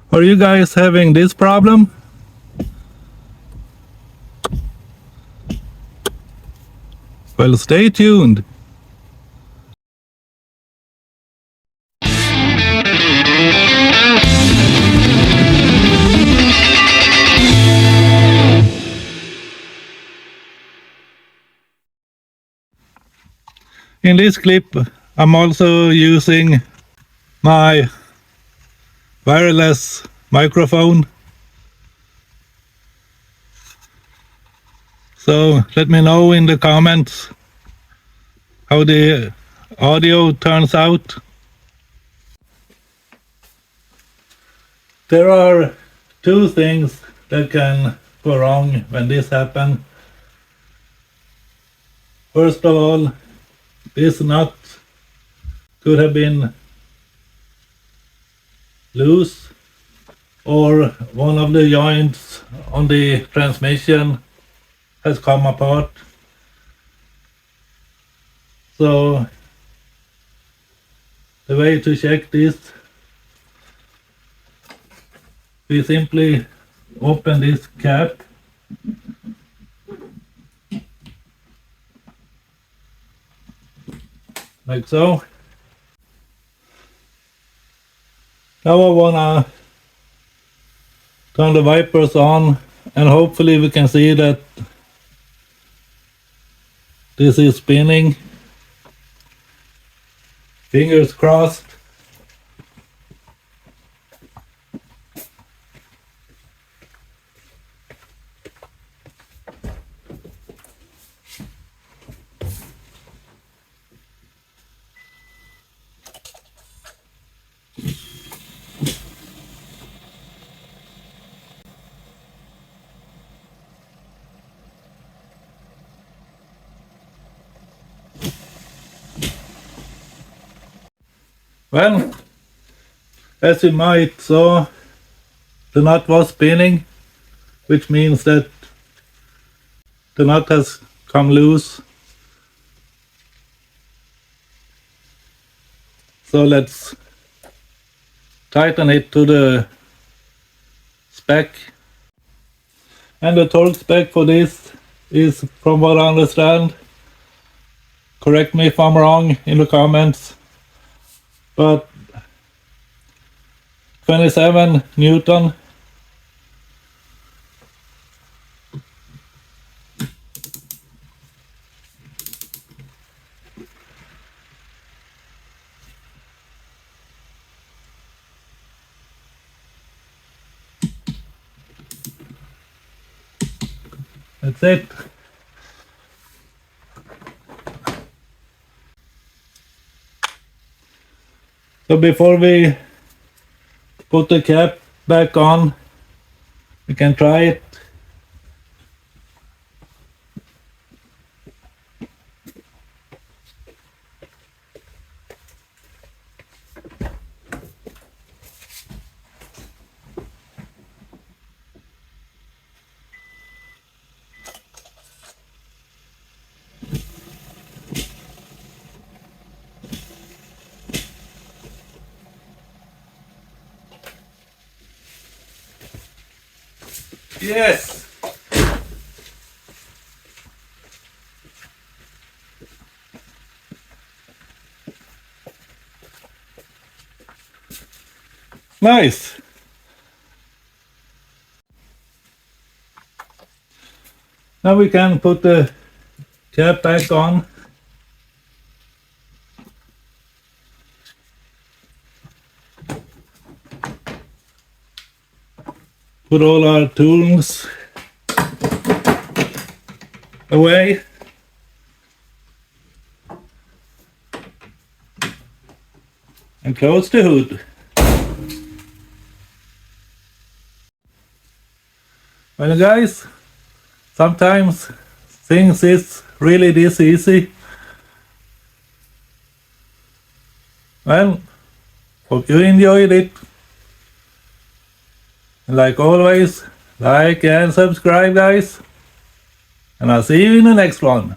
Are you guys having this problem? Well, stay tuned. In this clip, I'm also using my wireless microphone. So let me know in the comments how the audio turns out. There are two things that can go wrong when this happens. First of all, this nut could have been loose, or one of the joints on the transmission has come apart. So the way to check this, we simply open this cap like so. Now I wanna turn the wipers on, and hopefully we can see that this is spinning. Fingers crossed. Well, as you might saw, the nut was spinning, which means that the nut has come loose. So let's tighten it to the spec. And the torque spec for this is, from what I understand, correct me if I'm wrong in the comments, but 27 Newton. That's it. So before we put the cap back on, we can try it. Yes! Nice! Now we can put the cap back on. Put all our tools away. And close the hood. Well guys, sometimes things is really this easy. Well, hope you enjoyed it. And like always, like and subscribe guys. And I'll see you in the next one.